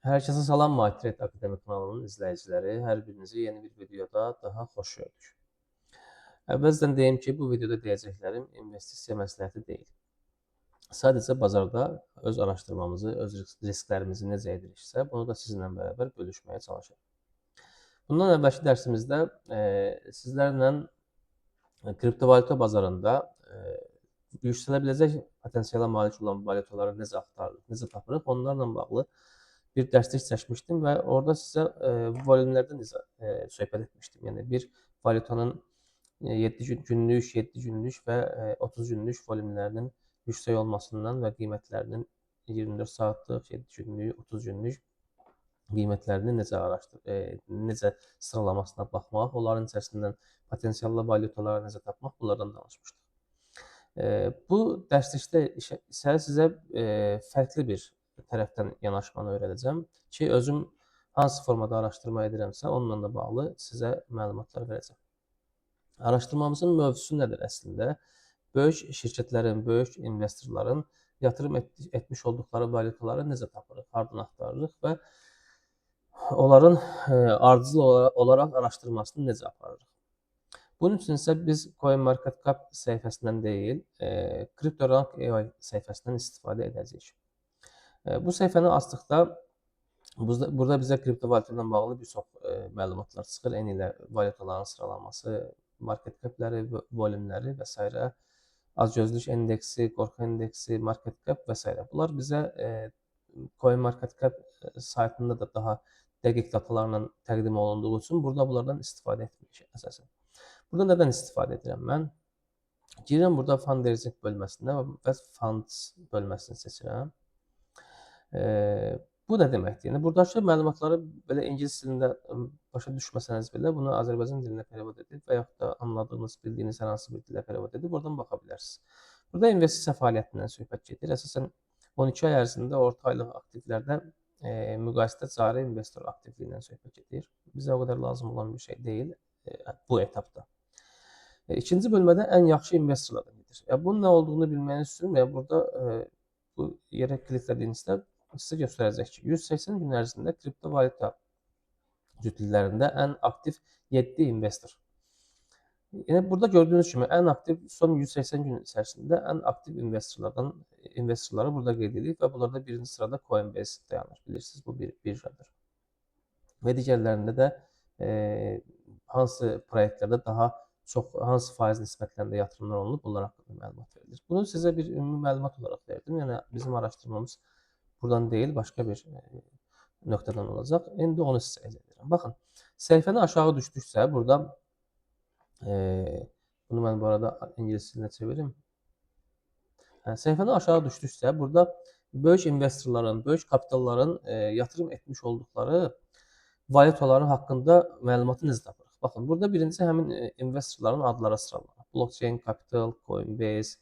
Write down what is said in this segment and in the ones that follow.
Herkese salam Market Akademi kanalının izləyiciləri. Hər birinizi yeni bir videoda daha xoş gördük. Əvvəlcədən deyim ki, bu videoda deyəcəklərim investisiya məsləhəti deyil. Sadəcə bazarda öz araşdırmamızı, öz risklərimizi necə ediriksə, bunu da sizinlə bərabər bölüşməyə çalışacağam. Bundan əvvəlki dərsimizdə sizlərlə kriptovalyuta bazarında yüksələ biləcək potensiala malik olan valyutaları necə axtarırıq, necə tapırıq, onlarla bağlı bir dərslik çəkmişdim və orada sizə volümlərdən söhbət etmişdim. Yəni bir valyutanın 7 günlük, 7 günlük və 30 günlük volümlərinin yüksək olmasından və qiymətlərinin 24 saatlıq, 7 günlük, 30 günlük qiymətlərini necə sıralamasına baxmaq, onların içərisindən potensiallı valyutaları necə tapmaq, bunlardan danışmışdıq. Bu dərslikdə isə sizə fərqli bir tərəfdən yanaşmanı öyrədəcəm ki, özüm hansı formada araşdırma edirəmsə, onunla da bağlı sizə məlumatlar verəcəm. Araşdırmamızın mövzusu nədir əslində? Böyük şirkətlərin, böyük investorların yatırım etmiş olduqları valyutaları necə tapırıq, hardan axtarırıq və onların ardıcıl olaraq araşdırmasını necə aparırıq? Bunun üçün isə biz CoinMarketCap səhifəsindən deyil, CryptoRank.ai səhifəsindən istifadə edəcəyik. Bu səhifəni açdıqda burada bizə kriptovalyuta ilə bağlı bir çox məlumatlar çıxır. Eyni ilə valyutaların sıralaması, market capləri, volümləri və s. Azgözlük endeksi, qorxu endeksi, market cap və s. Bunlar bizə CoinMarketCap saytında da daha dəqiq datalarla təqdim olunduğu üçün burada bunlardan istifadə etmirik əsasən. Burada nədən istifadə edirəm mən? Girirəm burada fundraising bölməsinə və funds bölməsini seçirəm. Bu nə deməkdir? Yəni buradakı məlumatları belə ingilis dilində başa düşməsəniz belə bunu Azərbaycan dilinə perevod edib və yaxud da anladığınız, bildiyiniz hər hansı bir dilə perevod edib oradan baxa bilərsiniz. Burada investisiya fəaliyyətindən söhbət gedir. Əsasən 12 ay ərzində orta aylıq aktivlərdə müqayisədə cari investor aktivliyindən söhbət gedir. Bizə o qədər lazım olan bir şey deyil bu etapda. İkinci bölmədə ən yaxşı investorlardan gedir. Bunun nə olduğunu bilməyiniz üçün burada bu yerə kliklədiyinizdə sizə göstərəcək ki, 180 gün ərzində kriptovalyuta cütlüklərində ən aktiv 7 investor. Yəni burada gördüyünüz kimi ən aktiv son 180 gün içərisində ən aktiv investorları burada qeyd edirik və bunlarda birinci sırada Coinbase dayanır. Bilirsiniz, bu bir birjadır. Və digərlərində də hansı proyektlərdə daha çox, hansı faiz nisbətlərində yatırımlar olunub, bunlar haqqında məlumat verilir. Bunu sizə bir ümumi məlumat olaraq verdim. Yəni bizim araşdırmamız buradan deyil, başqa bir nöqtədən olacaq. İndi onu sizə izah edirəm. Baxın, səhifəni aşağı düşdüksə, burada bunu mən bu arada ingilis dilinə çevirim. Səhifəni aşağı düşdüksə, burada böyük investorların, böyük kapitalların yatırım etmiş olduqları valyutaların haqqında məlumatı necə tapırıq? Baxın, burada birincisi həmin investorların adları sıralanır. Blockchain Capital, Coinbase,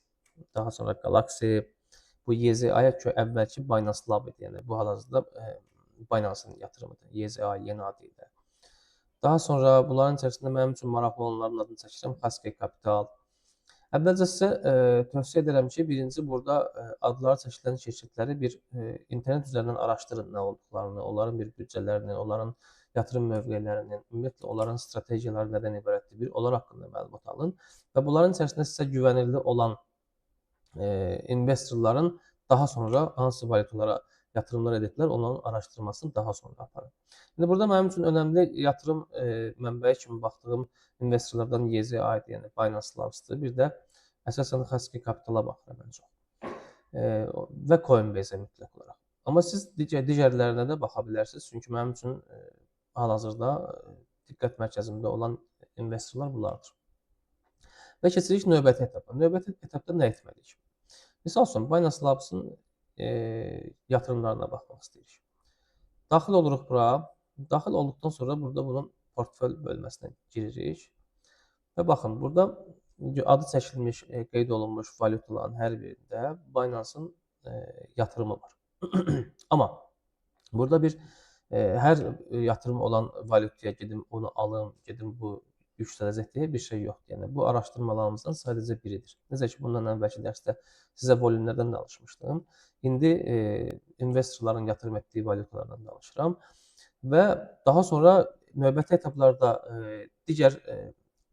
daha sonra Galaxy, bu YZA ki, əvvəlki Binance Lab idi. Yəni bu hal-hazırda Binance-ın yatırımıdır. YZA yeni adı ilə. Daha sonra bunların içərisində mənim üçün maraqlı olanların adını çəkirəm. Haskey Capital. Əvvəlcə sizə tövsiyə edirəm ki, birinci burada adları çəkilən şirkətləri bir internet üzərindən araşdırın nə olduqlarını, onların bir büdcələrini, onların yatırım mövqelərinin, ümumiyyətlə onların strategiyaları nədən ibarətdir, bir onlar haqqında məlumat alın və bunların içərisində sizə güvənirli olan investorların daha sonra hansı valyutalara yatırımlar ediblər, onların araşdırmasını daha sonra aparın. İndi burada mənim üçün önəmli yatırım mənbəyi kimi baxdığım investorlardan YZA-dir, yəni Binance Labs-dır. Bir də əsasən Haskey Capital-a baxıram ən çox. Və Coinbase-ə mütləq olaraq. Amma siz digərlərinə də baxa bilərsiniz, çünki mənim üçün hal-hazırda diqqət mərkəzimdə olan investorlar bunlardır. Və keçirik növbəti etapa. Növbəti etapda nə etməliyik? Misal üçün, Binance Labs-ın yatırımlarına baxmaq istəyirik. Daxil oluruq bura. Daxil olduqdan sonra burada bunun portföl bölməsinə giririk. Və baxın, burada adı çəkilmiş, qeyd olunmuş valyutaların hər birində Binance-ın yatırımı var. Amma burada bir hər yatırım olan valyutaya gedim, onu alım, gedim bu yüksələcək deyə bir şey yoxdur. Yəni bu araşdırmalarımızdan sadəcə biridir. Necə ki, bundan əvvəlki dərsdə sizə volümlərdən danışmışdım. İndi investorların yatırım etdiyi valyutalardan danışıram və daha sonra növbəti etaplarda digər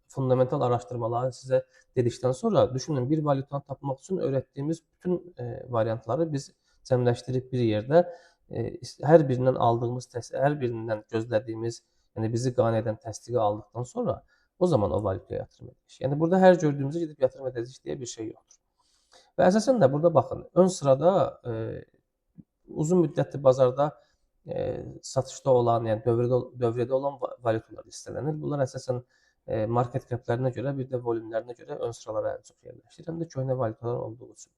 fundamental araşdırmaları sizə dedikdən sonra düşünün bir valyutanı tapmaq üçün öyrətdiyimiz bütün variantları biz cəmləşdirib bir yerdə hər birindən aldığımız hər birindən gözlədiyimiz, yəni bizi qane edən təsdiqi aldıqdan sonra o zaman o valyutaya yatırım edirik. Yəni burada hər gördüyümüzə gedib yatırım edəcəyik deyə bir şey yoxdur. Və əsasən də burada baxın, ön sırada uzun müddətli bazarda satışda olan, yəni dövrədə olan valyutalar listələnir. Bunlar əsasən market caplərinə görə, bir də volümlərinə görə ön sıralara ən çox yerləşir. Həm də köhnə valyutalar olduğu üçün.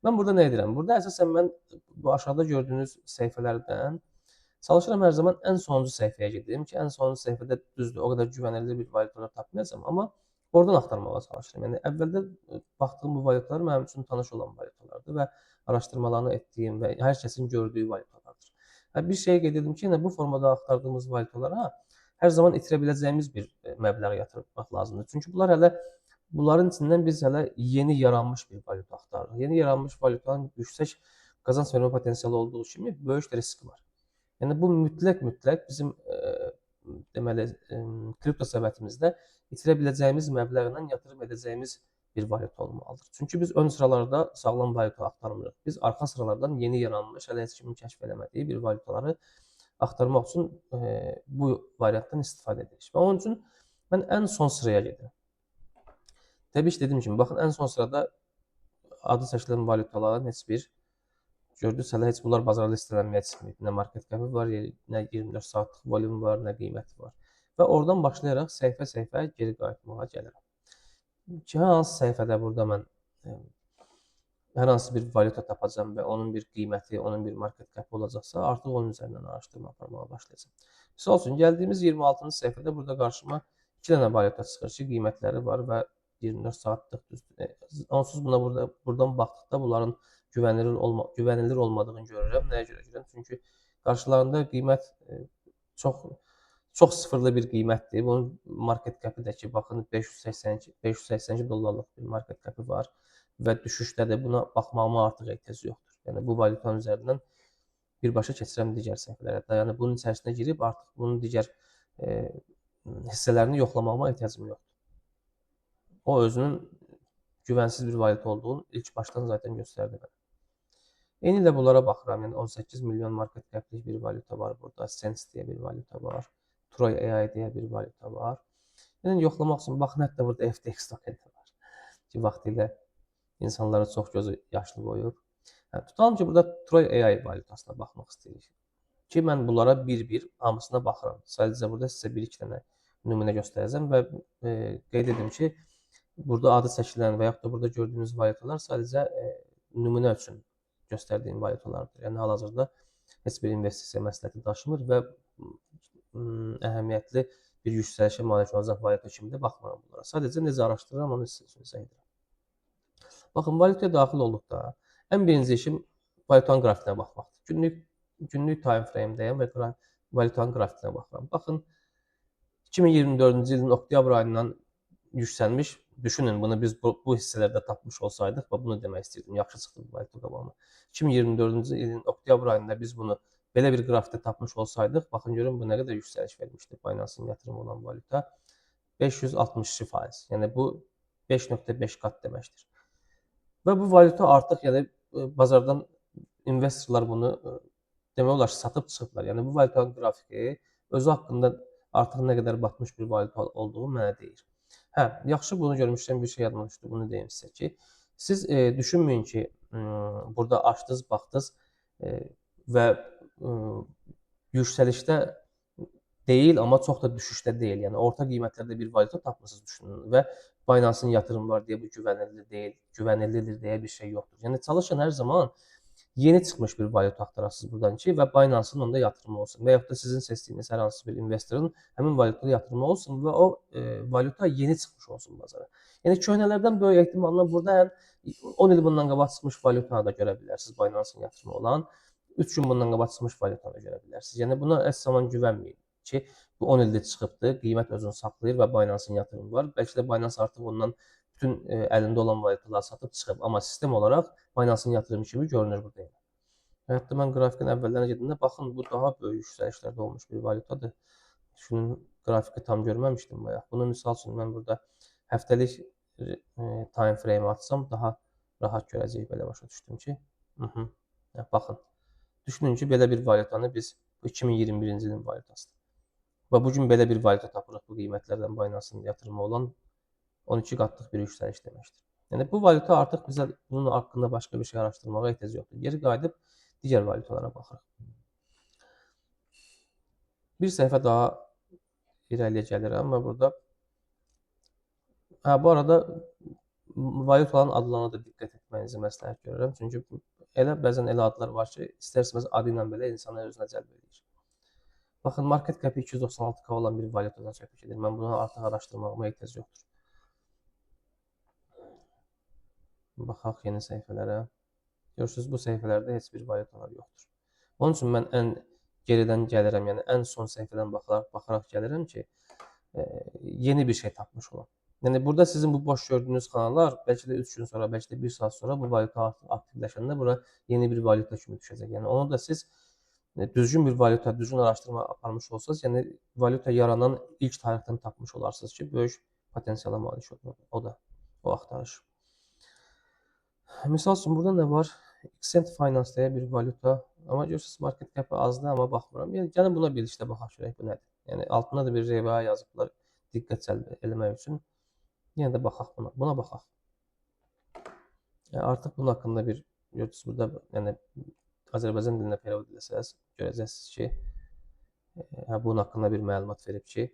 Mən burada nə edirəm? Burada əsasən mən bu aşağıda gördüyünüz səhifələrdən çalışıram hər zaman ən sonuncu səhifəyə gedim ki, ən sonuncu səhifədə düzdür, o qədər güvənildi bir valyutalar tapmayacam, amma oradan axtarmağa çalışıram. Yəni əvvəldə baxdığım bu valyutalar mənim üçün tanış olan valyutalardır və araşdırmalarını etdiyim və hər kəsin gördüyü valyutalardır. Bir şeyə qeyd edim ki, yəni bu formada axtardığımız valyutalara hər zaman itirə biləcəyimiz bir məbləğ yatırmaq lazımdır. Çünki bunların içindən biz hələ yeni yaranmış bir valyuta axtarırıq. Yeni yaranmış valyutanın yüksək qazanc vermə potensialı olduğu kimi böyük riski var. Yəni bu mütləq bizim deməli kripto səbətimizdə itirə biləcəyimiz məbləğlə yatırım edəcəyimiz bir valyuta olmalıdır. Çünki biz ön sıralarda sağlam valyuta axtarmırıq. Biz arxa sıralardan yeni yaranmış, hələ heç kimin kəşf eləmədiyi bir valyutaları axtarmaq üçün bu variantdan istifadə edirik. Və onun üçün mən ən son sıraya gedirəm. Təbii ki, dediyim kimi, baxın, ən son sırada adı çəkilən valyutaların heç bir gördünüz, hələ heç bunlar bazara listələnməyə çıxmayıb. Nə market capı var, nə 24 saatlıq volüm var, nə qiyməti var. Və oradan başlayaraq səhifə geri qayıtmağa gəlirəm. Ki, hər hansı səhifədə burada mən hər hansı bir valyuta tapacam və onun bir qiyməti, onun bir market capı olacaqsa, artıq onun üzərindən araşdırma aparmağa başlayacam. Misal üçün, gəldiyimiz 26-cı səhifədə burada qarşıma 2 dənə valyuta çıxır ki, qiymətləri var və 24 saatlıq düzdür. Onsuz buna buradan baxdıqda bunların güvənilir olmadığını görürəm. Nəyə görə görürəm? Çünki qarşılarında qiymət çox sıfırlı bir qiymətdir. Bunun market capı da ki, baxın 582 dollarlıq bir market capı var və düşüşdədir. Buna baxmağıma artıq ehtiyac yoxdur. Yəni bu valyutanın üzərindən birbaşa keçirəm digər səhifələrə. Yəni bunun içərisinə girib artıq bunun digər hissələrini yoxlamağıma ehtiyacım yoxdur. O özünün güvənsiz bir valyuta olduğunu ilk başdan zaten göstərdi mənə. Eyni ilə bunlara baxıram. Yəni 18 milyon market caplik bir valyuta var burada. Sense deyə bir valyuta var. Troy AI deyə bir valyuta var. Yəni yoxlamaq üçün baxın, hətta burada FTX token var. Ki, vaxtilə insanlara çox gözü yaşlı qoyub. Tutalım ki, burada Troy AI valyutasına baxmaq istəyirik. Ki, mən bunlara bir-bir hamısına baxıram. Sadəcə burada sizə bir-iki dənə nümunə göstərəcəm və qeyd edim ki, burada adı çəkilən və yaxud da burada gördüyünüz valyutalar sadəcə nümunə üçün göstərdiyim valyutalardır. Yəni hal-hazırda heç bir investisiya məsləhəti daşımır və əhəmiyyətli bir yüksəlişə malik olacaq valyuta kimi də baxmıram bunlara. Sadəcə necə araşdırıram, onu sizə izah edirəm. Baxın, valyutaya daxil olduqda ən birinci işim valyutanın qrafikinə baxmaqdır. Günlük time frame-dəyəm və valyutanın qrafikinə baxıram. Baxın, 2024-cü ilin oktyabr ayından yüksəlmiş. Düşünün, bunu biz bu hissələrdə tapmış olsaydıq və bunu demək istəyirdim. Yaxşı çıxdı bu valyuta qabağıma. 2024-cü ilin oktyabr ayında biz bunu belə bir qrafikdə tapmış olsaydıq, baxın görün bu nə qədər yüksəliş vermişdi Binance-ın yatırımı olan valyuta. 562%. Yəni bu 5.5 qat deməkdir. Və bu valyuta artıq bazardan investorlar bunu demək olar ki, satıb çıxıblar. Yəni bu valyutanın qrafiki özü haqqında artıq nə qədər batmış bir valyuta olduğu mənə deyir. Yaxşı, bunu görmüşdən bir şey yadıma düşdü, bunu deyim sizə ki, siz düşünməyin ki, burada açdınız, baxdınız və yüksəlişdə deyil, amma çox da düşüşdə deyil. Yəni orta qiymətlərdə bir valyuta tapmısınız düşünün və Binance-ın yatırımı var deyə bu güvənillidir deyə bir şey yoxdur. Yəni çalışın hər zaman yeni çıxmış bir valyuta axtarasınız buradan ki və Binance-ın onda yatırımı olsun və yaxud da sizin seçdiyiniz hər hansı bir investorun həmin valyutada yatırımı olsun və o valyuta yeni çıxmış olsun bazara. Yəni köhnələrdən böyük ehtimalla burada həm 10 il bundan qabaq çıxmış valyutanı da görə bilərsiniz, Binance-ın yatırımı olan. 3 gün bundan qabaq çıxmış valyutanı da görə bilərsiniz. Yəni buna heç zaman güvənməyin ki, bu 10 ildə çıxıbdır, qiymət özünü saxlayır və Binance-ın yatırımı var. Bəlkə də Binance artıq ondan bütün əlində olan valyutaları satıb çıxıb, amma sistem olaraq Binance-ın yatırımı kimi görünür burada. Hətta mən qrafikin əvvəllərinə gedəndə baxın bu daha böyük yüksəlişlərdə olmuş bir valyutadır. Düşünün qrafiki tam görməmişdim bayaq. Bunu misal üçün mən burada həftəlik time frame açsam daha rahat görəcəyik. Belə başa düşdüm ki. Baxın. Düşünün ki, belə bir valyutanı biz 2021-ci ilin valyutasıdır. Və bu gün belə bir valyuta tapırıq bu qiymətlərdən Binance-ın yatırımı olan 12 qatlıq bir yüksəliş deməkdir. Yəni bu valyuta artıq bizə bunun haqqında başqa bir şey araşdırmağa ehtiyac yoxdur. Geri qayıdıb digər valyutalara baxırıq. Bir səhifə daha irəliyə gəlirəm və burada bu arada valyutaların adlarına da diqqət etməyinizi məsləhət görürəm. Çünki bəzən elə adlar var ki, istər-istəməz adı ilə belə insanı özünə cəlb edir. Baxın, market cap 296K olan bir valyutadan söhbət gedir. Mən bunu artıq araşdırmağıma ehtiyac yoxdur. Baxaq yeni səhifələrə. Görürsünüz, bu səhifələrdə heç bir valyutalar yoxdur. Onun üçün mən ən geridən gəlirəm, yəni ən son səhifədən baxaraq gəlirəm ki, yeni bir şey tapmış olam. Yəni burada sizin bu boş gördüyünüz kanallar bəlkə də 3 gün sonra, bəlkə də 1 saat sonra bu valyuta aktivləşəndə bura yeni bir valyuta kimi düşəcək. Yəni onu da siz düzgün bir valyuta, düzgün araşdırma aparmış olsanız, yəni valyuta yaranan ilk tarixdən tapmış olarsınız ki, böyük potensiala malik olur o da, o axtarış. Misal üçün burada nə var? Xcent Finance deyə bir valyuta, amma görürsünüz market capı azdır, amma baxmıram. Yəni gəlin buna bir işdə baxaq görək bu nədir. Yəni altında da bir RVA yazıblar diqqət cəlb eləmək üçün. Yenə də baxaq buna. Buna baxaq. Yəni artıq bunun haqqında bir görürsünüz burada, yəni Azərbaycan dilində perevod etsəz görəcəksiniz ki, bunun haqqında bir məlumat verib ki,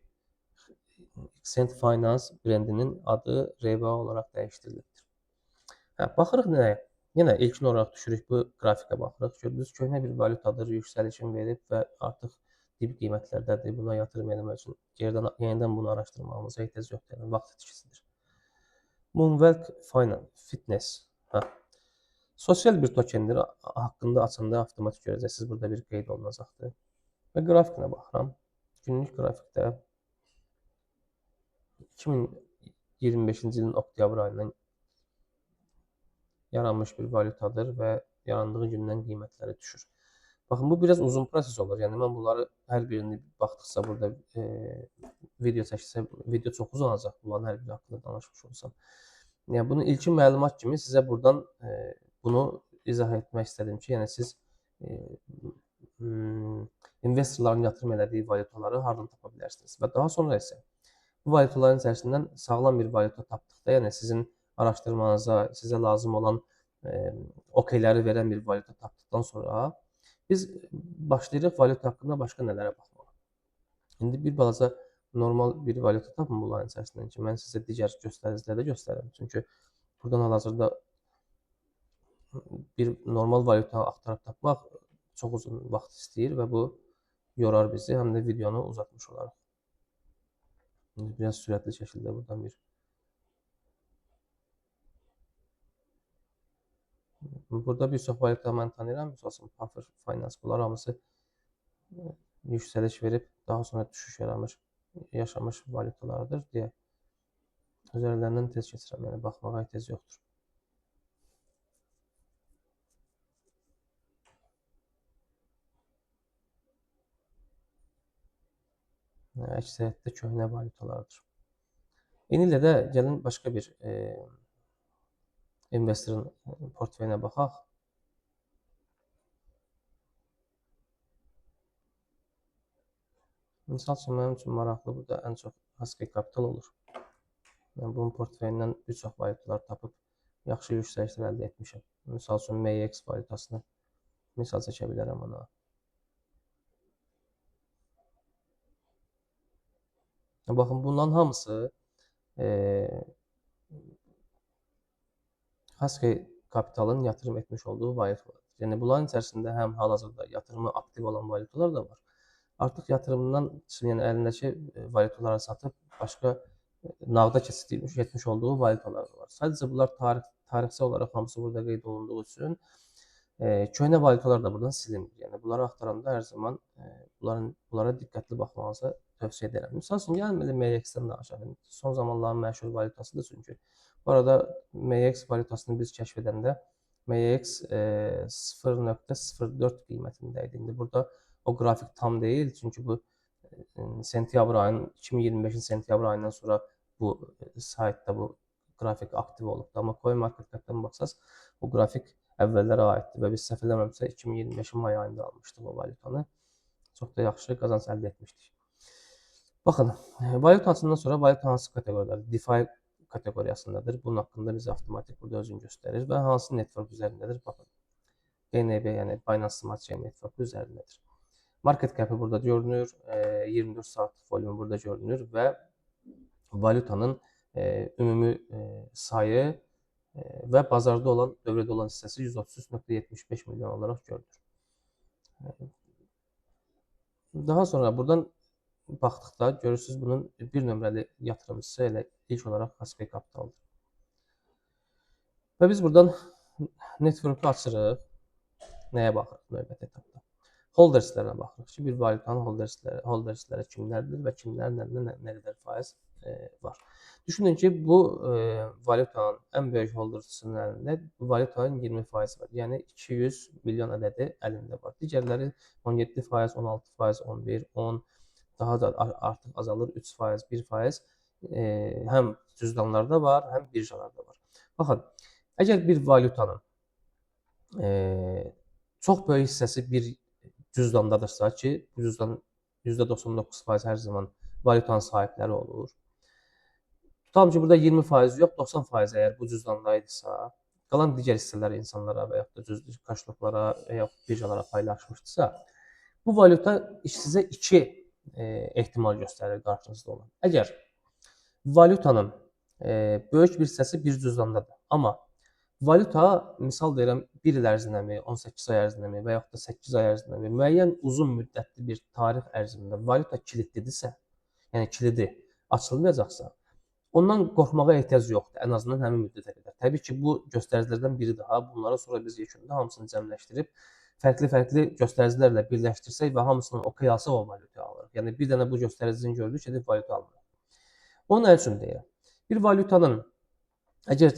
Xcent Finance brendinin adı RVA olaraq dəyişdirilibdir. Baxırıq nəyə? Yenə ilkin olaraq düşürük bu qrafikə baxırıq. Gördünüz, köhnə bir valyutadır, yüksəlişin verib və artıq dip qiymətlərdədir. Buna yatırım etmək üçün yenidən bunu araşdırmağımıza ehtiyac yoxdur. Yəni vaxt itkisidir. Moonwalk Fitness. Sosial bir tokendir. Haqqında açanda avtomatik görəcəksiniz. Burada bir qeyd olunacaqdır. Və qrafikinə baxıram. Günlük qrafikdə 2025-ci ilin oktyabr ayından yaranmış bir valyutadır və yarandığı gündən qiymətləri düşür. Baxın, bu biraz uzun proses olur. Yəni mən bunları hər birini baxdıqca burada video çəksə, video çox uzanacaq. Bunların hər biri haqqında danışmış olsam. Yəni bunun ilkin məlumat kimi sizə buradan bunu izah etmək istədim ki, yəni siz investorların yatırım elədiyi valyutaları hardan tapa bilərsiniz və daha sonra isə bu valyutaların içərisindən sağlam bir valyuta tapdıqda, yəni sizin araşdırmanıza, sizə lazım olan okeyləri verən bir valyuta tapdıqdan sonra biz başlayırıq valyuta haqqında başqa nələrə baxmağa. İndi bir balaca normal bir valyuta tapın bunların içərisindən ki, mən sizə digər göstəricilərdə göstərirəm. Çünki buradan hal-hazırda bir normal valyuta axtarıb tapmaq çox uzun vaxt istəyir və bu yorar bizi, həm də videonu uzatmış olarıq. Biraz sürətli şəkildə buradan bir burada bir çox valyuta mən tanıyıram. Məsələn, Puffer Finance, bunlar hamısı yüksəliş verib, daha sonra düşüş yaşamış valyutalardır deyə üzərlərindən tez keçirəm. Yəni baxmağa ehtiyac yoxdur. Əksəriyyətdə köhnə valyutalardır. İndi də gəlin başqa bir investorun portföyünə baxaq. Misal üçün, mənim üçün maraqlı burada ən çox Haskell Capital olur. Yəni bunun portföyündən bir çox valyutalar tapıb yaxşı yüksəlişlər əldə etmişəm. Misal üçün, MX valyutasını misal çəkə bilərəm ona. Baxın, bunların hamısı Haskell Capital'ın yatırım etmiş olduğu valyutalar. Yəni bunların içərisində həm hal-hazırda yatırımı aktiv olan valyutalar da var. Artıq yatırımından, yəni əlindəki valyutaları satıb başqa nağda keçmiş etmiş olduğu valyutalar da var. Sadəcə bunlar tarixsel olaraq hamısı burada qeyd olunduğu üçün köhnə valyutalar da buradan silinir. Yəni bunları axtaranda hər zaman bunlara diqqətli baxmağınızı tövsiyə edirəm. Misal üçün, gəlin belə MX-dən danışaq. Son zamanların məşhur valyutasıdır çünki. Bu arada MX valyutasını biz kəşf edəndə MX 0.04 qiymətindəydi. İndi burada o qrafik tam deyil, çünki bu sentyabr ayının 2025-in sentyabr ayından sonra bu saytda bu qrafik aktiv olubdur. Amma CoinMarketCap-dan baxsaz, bu qrafik əvvəllərə aiddir və biz səhv eləmirəmsə 2025-in may ayında almışdıq o valyutanı. Çox da yaxşı qazanc əldə etmişdik. Baxın, valyuta açımından sonra valyuta hansı kateqoriyadadır? DeFi kateqoriyasındadır. Bunun haqqında bizə avtomatik burada özünü göstərir və hansı network üzərindədir? Baxın, BNB, yəni Binance Smart Chain Network üzərindədir. Market cap'i burada görünür, 24 saatlıq volümü burada görünür və valyutanın ümumi sayı və bazarda olan, dövrədə olan hissəsi 133.75 milyon olaraq görünür. Daha sonra buradan baxdıqda görürsünüz bunun bir nömrəli yatırımcısı elə ilk olaraq Kaspi Capitaldır. Və biz buradan network'u açırıq. Nəyə baxırıq növbəti etapda? Holderslərə baxırıq ki, bir valyutanın holdersləri kimlərdir və kimlərin əlində nə qədər faiz var. Düşünün ki, bu valyutanın ən böyük holderçısının əlində bu valyutanın 20% var. Yəni 200 milyon ədədi əlində var. Digərləri 17%, 16%, 11%, 10%, daha da artıq azalır, 3%, 1%. Həm cüzdanlarda var, həm birjalarda var. Baxın, əgər bir valyutanın çox böyük hissəsi bir cüzdandadırsa ki, bu cüzdan %99% hər zaman valyutanın sahibləri olur. Tutalım ki, burada 20% yox, 90% əgər bu cüzdandaydısa, qalan digər hissələri insanlara və yaxud da cüzdü kaşloklara və yaxud birjalara paylaşmışdısa, bu valyuta sizə iki ehtimal göstərir qarşınızda olan. Əgər valyutanın böyük bir hissəsi bir cüzdandadır, amma valyuta, misal deyirəm, 1 il ərzindəmi, 18 ay ərzindəmi və yaxud da 8 ay ərzindəmi, müəyyən uzun müddətli bir tarix ərzində valyuta kilidlidirsə, yəni kilidi açılmayacaqsa, ondan qorxmağa ehtiyac yoxdur, ən azından həmin müddətə qədər. Təbii ki, bu göstəricilərdən biri daha. Bunlara sonra biz yekunda hamısını cəmləşdirib, fərqli göstəricilərlə birləşdirsək və hamısının OK alsaq o valyutayı alırıq. Yəni, bir dənə bu göstəricini gördük, edib valyuta almırıq. Onun nə üçün deyirəm? Bir valyutanın əgər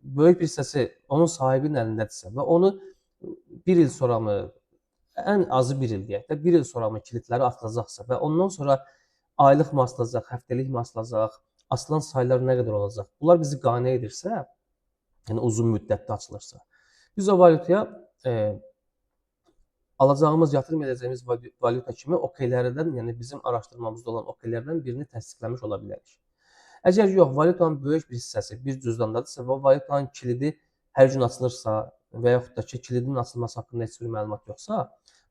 böyük bir hissəsi onun sahibinin əlindədirsə və onu bir il sonra mı, ən azı bir il deyək də, bir il sonra mı kilidləri atılacaqsa və ondan sonra aylıq mı asılacaq, həftəlik mi asılacaq, asılan saylar nə qədər olacaq? Bunlar bizi qane edirsə, yəni uzun müddətli açılırsa, biz o valyutaya alacağımız, yatırım edəcəyimiz valyuta kimi OK-lərdən, yəni bizim araşdırmamızda olan OK-lərdən birini təsdiqləmiş ola bilərik. Əgər yox, valyutanın böyük bir hissəsi bir cüzdandadırsa və valyutanın kilidi hər gün açılırsa və yaxud da ki, kilidin açılması haqqında heç bir məlumat yoxsa,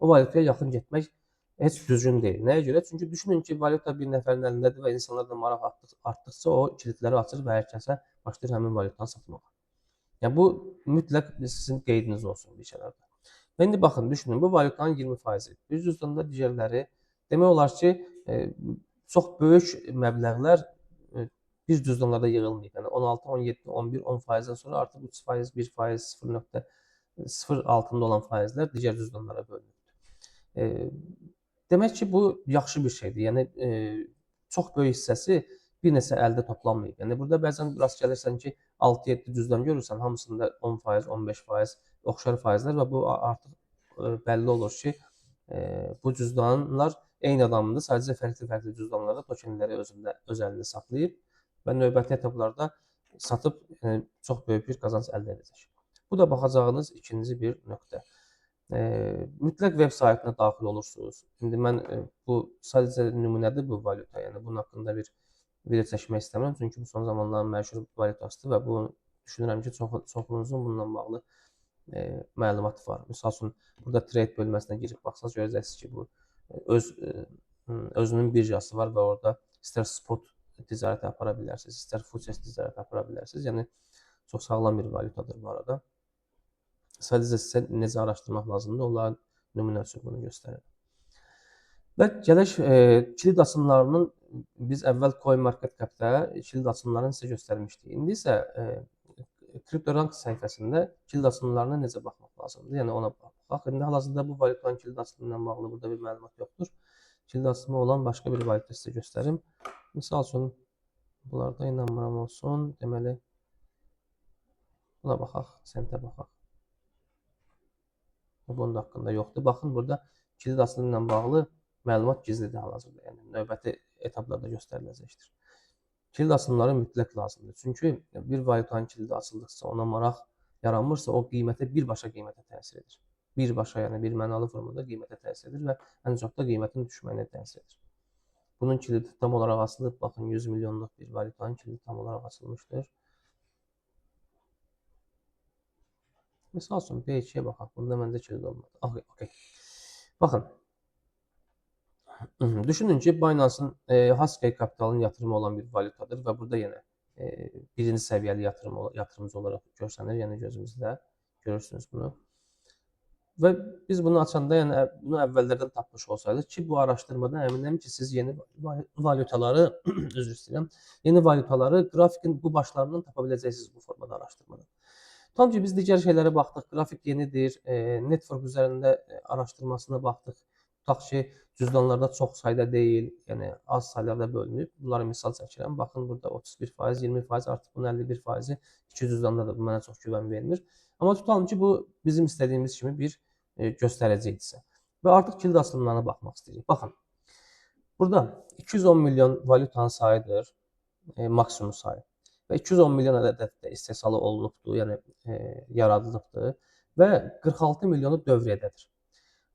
o valyutaya yaxın getmək heç düzgün deyil. Nəyə görə? Çünki düşünün ki, valyuta bir nəfərin əlindədir və insanlar da maraq artdıqca o kilidləri açır və hər kəsə başlayır həmin valyutanı satmağa. Yəni, bu mütləq sizin qeydiniz olsun bir kənarda. Və indi baxın, düşünün, bu valyutanın 20%. Bir cüzdanda digərləri demək olar ki, çox böyük məbləğlər bir cüzdanlarda yığılmayıb. Yəni 16, 17, 11, 10%-dən sonra artıq 3%, 1%, 0.0 altında olan faizlər digər cüzdanlara bölünübdür. Demək ki, bu yaxşı bir şeydir. Yəni çox böyük hissəsi bir neçə əldə toplanmayıb. Yəni burada bəzən rast gəlirsən ki, 6-7 cüzdan görürsən, hamısında 10%, 15% oxşar faizlər və bu artıq bəlli olur ki, bu cüzdanlar eyni adamdır, sadəcə fərqli cüzdanlarda tokenləri öz əlində saxlayıb və növbəti etaplarda satıb çox böyük bir qazanc əldə edəcək. Bu da baxacağınız ikinci bir nöqtə. Mütləq veb saytına daxil olursunuz. İndi mən bu sadəcə nümunədir bu valyuta, yəni bunun haqqında bir video çəkmək istəmirəm, çünki bu son zamanların məşhur valyutasıdır və bunu düşünürəm ki, çoxunuzun bununla bağlı məlumat var. Misal üçün, burada trade bölməsinə girib baxsanız görəcəksiniz ki, bu özünün birjası var və orada istər spot ticarəti apara bilərsiniz, istər futures ticarəti apara bilərsiniz. Yəni, çox sağlam bir valyutadır bu arada. Sadəcə sizə necə araşdırmaq lazımdır, onların nümunə üçün bunu göstərir. Və gələk kilid açımlarının biz əvvəl CoinMarketCap-də kilid açımlarını sizə göstərmişdik. İndi isə CryptoRank səhifəsində kilid açımlarına necə baxmaq lazımdır? Yəni ona baxaq. İndi hal-hazırda bu valyutanın kilid açımı ilə bağlı burada bir məlumat yoxdur. Kilid açımı olan başqa bir valyuta sizə göstərim. Misal üçün, bunlarda inanmıram olsun. Deməli, buna baxaq, sentə baxaq. Bunun haqqında yoxdur. Baxın, burada kilid açılımı ilə bağlı məlumat gizlidir hal-hazırda. Yəni növbəti etaplarda göstəriləcəkdir. Kilid açılımları mütləq lazımdır. Çünki bir valyutanın kilidi açıldıqca, ona maraq yaranmırsa, o birbaşa qiymətə təsir edir. Birbaşa, yəni bir mənalı formada qiymətə təsir edir və ən çox da qiymətin düşməyinə təsir edir. Bunun kilidi tam olaraq açılıb. Baxın, 100 milyonluq bir valyutanın kilidi tam olaraq açılmışdır. Misal üçün, B2-yə baxaq. Bunda məndə kilit olmadı. Okay. Baxın. Düşünün ki, Binance-ın Haskell kapitalının yatırımı olan bir valyutadır və burada yenə birinci səviyyəli yatırımcı olaraq görsənir. Yəni gözümüzdə görürsünüz bunu. Və biz bunu açanda, yəni bunu əvvəllərdən tapmış olsaydıq ki, bu araşdırmada əminəm ki, siz yeni valyutaları, üzr istəyirəm, yeni valyutaları qrafikin bu başlarından tapa biləcəksiniz bu formada araşdırmada. Tam ki, biz digər şeylərə baxdıq, qrafik yenidir, network üzərində araşdırmasına baxdıq. Tutaq ki, cüzdanlarda çox sayda deyil, yəni az saylarda bölünüb. Bunları misal çəkirəm. Baxın, burada 31%, 20%, artıq bunun 51%-i iki cüzdanda da bu mənə çox güvən vermir. Amma tutalım ki, bu bizim istədiyimiz kimi bir göstəricidirsə və artıq kilid açılımlarına baxmaq istəyirik. Baxın, burada 210 milyon valyutanın sayıdır, maksimum sayı və 210 milyon ədəddə istehsalı olunubdur, yəni yaradılıbdır və 46 milyonu dövriyyədədir.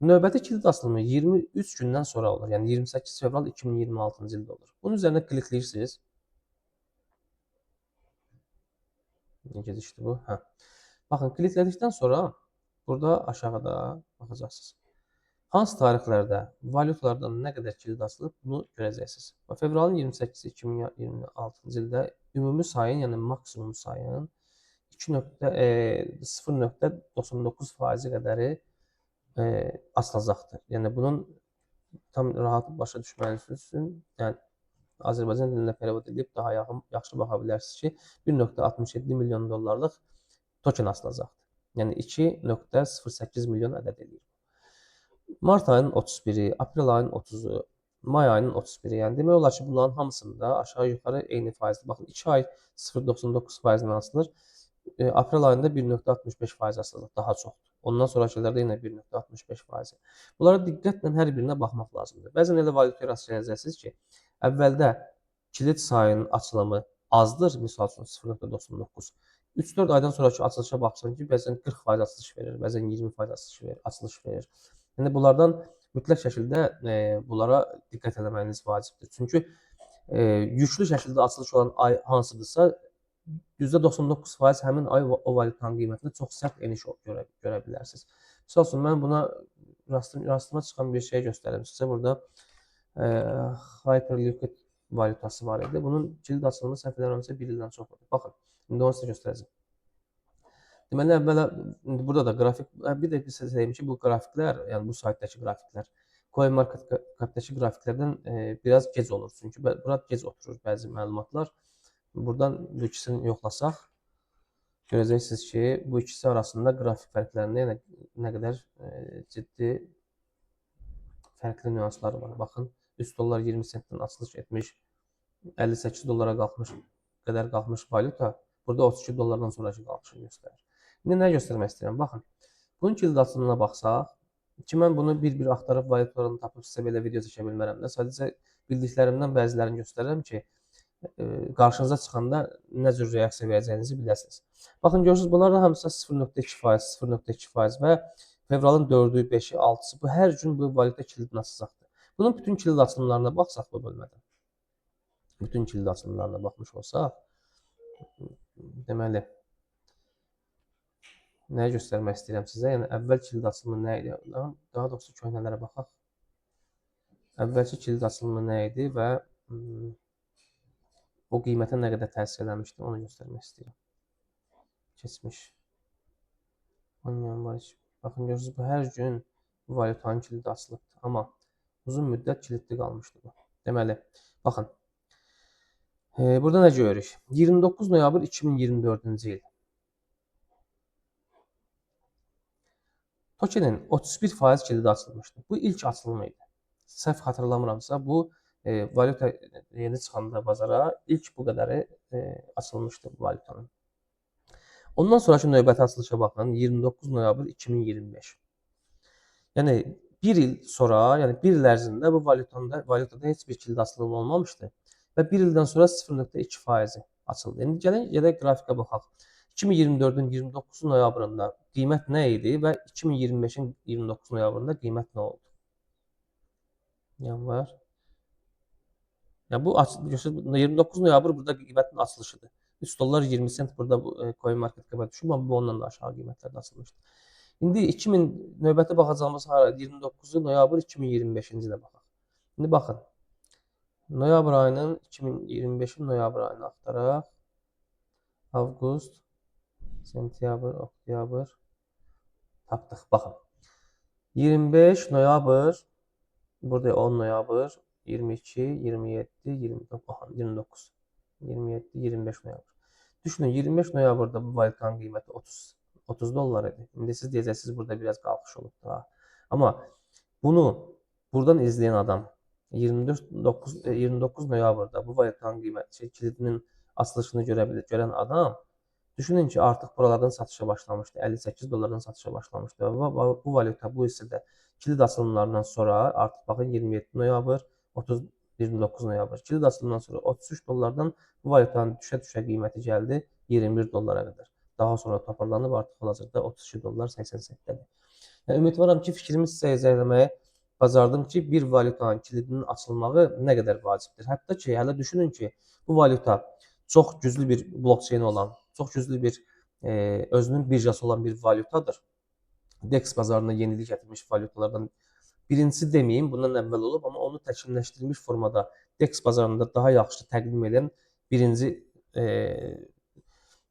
Növbəti kilid açılımı 23 gündən sonra olur, yəni 28 fevral 2026-cı ildə olur. Bunun üzərinə klikləyirsiniz. Necə düşdü bu? Hə. Baxın, kliklədikdən sonra burada aşağıda baxacaqsınız. Hansı tarixlərdə valyutalardan nə qədər kilid açılıb, bunu görəcəksiniz. Fevralın 28-i 2026-cı ildə ümumi sayın, yəni maksimum sayın 0.99% qədəri açılacaqdır. Yəni bunun tam rahat başa düşməyiniz üçün, yəni Azərbaycan dilində perevod edib daha yaxşı baxa bilərsiniz ki, 1.67 milyon dollarlıq token açılacaqdır. Yəni 2.08 milyon ədəd edir. Mart ayının 31-i, aprel ayının 30-u, may ayının 31-i. Yəni demək olar ki, bunların hamısında aşağı-yuxarı eyni faizdir. Baxın, 2 ay 0.99%-lə açılır. Aprel ayında 1.65% açılacaq, daha çoxdur. Ondan sonrakılarda yenə 1.65%. Bunlara diqqətlə hər birinə baxmaq lazımdır. Bəzən elə valyutaya rast gələcəksiniz ki, əvvəldə kilid sayının açılımı azdır, misal üçün 0.99. 3-4 aydan sonraki açılışa baxsan ki, bəzən 40% açılış verir, bəzən 20% açılış verir. Yəni bunlardan mütləq şəkildə bunlara diqqət etməyiniz vacibdir. Çünki yüklü şəkildə açılış olan ay hansıdırsa, %99% həmin ay o valyutanın qiymətində çox sərt eniş görə bilərsiniz. Misal üçün, mən buna rastıma çıxan bir şey göstərim sizə. Burada Hyperliquid valyutası var idi. Bunun kilid açılımı səhv eləmirəmsə 1 ildən çox oldu. Baxın, indi onu sizə göstərəcəm. Deməli, əvvəla burada da qrafik, bir də sizə deyim ki, bu qrafiklər, yəni bu saytdakı qrafiklər, CoinMarketCap-dəki qrafiklərdən biraz gec olur. Çünki burada gec oturur bəzi məlumatlar. Buradan bu ikisini yoxlasaq, görəcəksiniz ki, bu ikisi arasında qrafik fərqlərində nə qədər ciddi fərqli nüanslar var. Baxın, 3 dollar 20 sentdən açılış etmiş, 58 dollara qədər qalxmış valyuta, burada 32 dollardan sonraki qalxışını göstərir. İndi nə göstərmək istəyirəm? Baxın, bunun kilid açılımına baxsaq, ki, mən bunu bir-bir axtarıb valyutalarını tapıb sizə belə video çəkə bilmərəm də. Sadəcə bildiklərimdən bəzilərini göstərirəm ki, qarşınıza çıxanda nə cür reaksiya verəcəyinizi biləsiniz. Baxın, görürsünüz, bunlardan hamısı 0.2%, 0.2% və fevralın 4-ü, 5-i, 6-sı, bu hər gün bu valyuta kilidini açacaqdır. Bunun bütün kilid açılımlarına baxsaq bu bölmədə, bütün kilid açılımlarına baxmış olsaq, deməli, nəyə göstərmək istəyirəm sizə? Yəni, əvvəl kilid açılımı nə idi? Daha doğrusu köhnələrə baxaq. Əvvəlki kilid açılımı nə idi və o qiymətə nə qədər təsir eləmişdi, onu göstərmək istəyirəm. Keçmiş. 10 yanvar. Baxın, görürsünüz, bu hər gün bu valyutanın kilidi açılıbdır. Amma uzun müddət kilidli qalmışdı bu. Deməli, baxın. Burada nə görürük? 29 noyabr 2024-cü il. Tokenin 31% kilidi açılmışdı. Bu ilk açılımı idi. Səhv xatırlamıramsa, bu valyuta yeni çıxanda bazara ilk bu qədəri açılmışdı bu valyutanın. Ondan sonraki növbəti açılışa baxın, 29 noyabr 2025. Yəni 1 il sonra, yəni 1 il ərzində bu valyutada heç bir kilid asılımı olmamışdı və 1 ildən sonra 0,2% açıldı. İndi gedək qrafikə baxaq. 2024-ün 29 noyabrında qiymət nə idi və 2025-in 29 noyabrında qiymət nə oldu? Yanvar. Yəni bu 29 noyabr burada qiymətin açılışıdır. $3.20 burada bu Coin Market Cap-ə düşüb, amma bu ondan da aşağı qiymətlərdə açılmışdı. İndi 2000 növbəti baxacağımız hara 29 noyabr 2025-ci ilə baxaq. İndi baxın. Noyabr ayının 2025-in noyabr ayını axtaraq. Avqust, sentyabr, oktyabr tapdıq. Baxın. 25 noyabr, burada 10 noyabr, 22, 27, 29, 27, 25 noyabr. Düşünün 25 noyabrda bu valyutanın qiyməti 30 dollar idi. İndi siz deyəcəksiniz burada biraz qalxış olub da. Amma bunu buradan izləyən adam 29 noyabrda bu valyutanın qiyməti kilidinin açılışını görən adam düşünün ki artıq buralardan satışa başlamışdı. 58 dollardan satışa başlamışdı. Və bu valyuta bu hissədə kilid açılımlarından sonra artıq baxın 27 noyabr, 29 noyabr. Kilid açılımından sonra 33 dollardan bu valyutanın düşə-düşə qiyməti gəldi 21 dollara qədər. Daha sonra toparlanıb artıq hal-hazırda 32 dollar 80 sentdədir. Yəni ümidvaram ki, fikrimi sizə izah etməyə bacardım ki, bir valyutanın kilidinin açılmağı nə qədər vacibdir. Hətta ki, hələ düşünün ki, bu valyuta çox güclü bir blockchain olan, çox güclü bir özünün birjası olan bir valyutadır. DEX bazarına yenilik gətirmiş valyutalardan birincisi deməyim, bundan əvvəl olub, amma onu təkmilləşdirilmiş formada DEX bazarında daha yaxşı təqdim edən birinci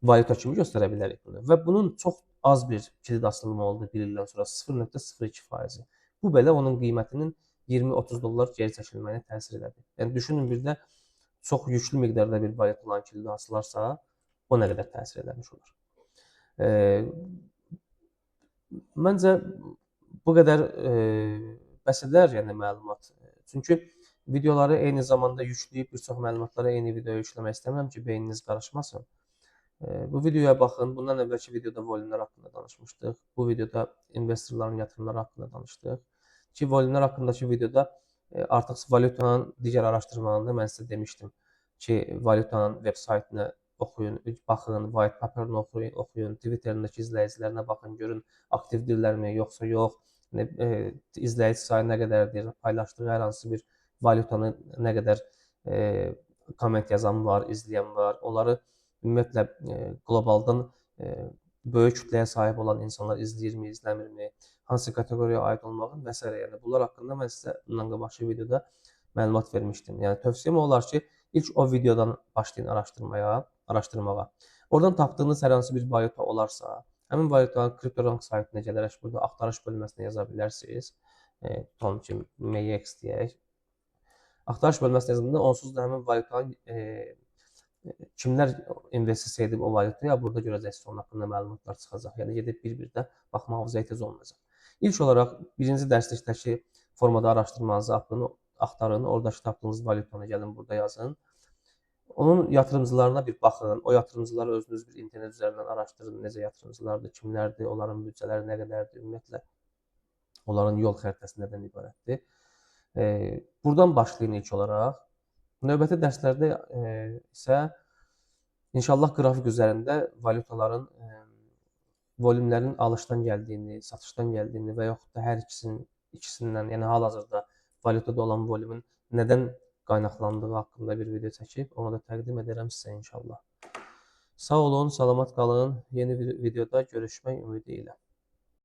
valyuta kimi göstərə bilərik bunu. Və bunun çox az bir kilid açılımı oldu 1 ildən sonra 0,02%. Bu belə onun qiymətinin 20-30 dollar geri çəkilməyinə təsir elədi. Yəni düşünün bir də çox yüklü miqdarda bir valyutaların kilidi açılarsa, o nə qədər təsir eləmiş olur. Məncə bu qədər bəs edər, yəni məlumat. Çünki videoları eyni zamanda yükləyib bir çox məlumatları eyni videoya yükləmək istəmirəm ki, beyniniz qarışmasın. Bu videoya baxın. Bundan əvvəlki videoda volümlər haqqında danışmışdıq. Bu videoda investorların yatırımları haqqında danışdıq. Ki, volümlər haqqındakı videoda artıq valyutanın digər araşdırmalarında mən sizə demişdim ki, valyutanın veb saytını oxuyun, baxın, white paper'ını oxuyun, Twitter'ındakı izləyicilərinə baxın, görün aktivdirlərmi, yoxsa yox, izləyici sayı nə qədərdir, paylaşdığı hər hansı bir valyutanı nə qədər komment yazan var, izləyən var, onları ümumiyyətlə qlobaldan böyük kütləyə sahib olan insanlar izləyirmi, izləmirmi, hansı kateqoriyaya aid olmağın və s. Yəni bunlar haqqında mən sizə bundan qabaqki videoda məlumat vermişdim. Yəni tövsiyəm olar ki, ilk o videodan başlayın araşdırmağa. Oradan tapdığınız hər hansı bir valyuta olarsa, həmin valyutanın CryptoRank saytına gələrək burada axtarış bölməsinə yaza bilərsiniz. Tutalım ki, MEX deyək. Axtarış bölməsinə yazanda onsuz da həmin valyutanın kimlər investisiya edib o valyutaya, burada görəcəksiniz onun haqqında məlumatlar çıxacaq. Yəni gedib bir-bir də baxmağınıza ehtiyac olmayacaq. İlk olaraq birinci dərslikdəki formada araşdırmanızı axtarın, oradakı tapdığınız valyutanı gəlin burada yazın. Onun yatırımcılarına bir baxın, o yatırımcıları özünüz bir internet üzərindən araşdırın, necə yatırımcılardır, kimlərdir, onların büdcələri nə qədərdir, ümumiyyətlə onların yol xəritəsi nədən ibarətdir. Buradan başlayın ilk olaraq. Növbəti dərslərdə isə inşallah qrafik üzərində valyutaların volümlərin alışdan gəldiyini, satışdan gəldiyini və yaxud da hər ikisindən, yəni hal-hazırda valyutada olan volümün nədən qaynaqlandığı haqqında bir video çəkib, onu da təqdim edərəm sizə inşallah. Sağ olun, salamat qalın. Yeni videoda görüşmək ümidi ilə.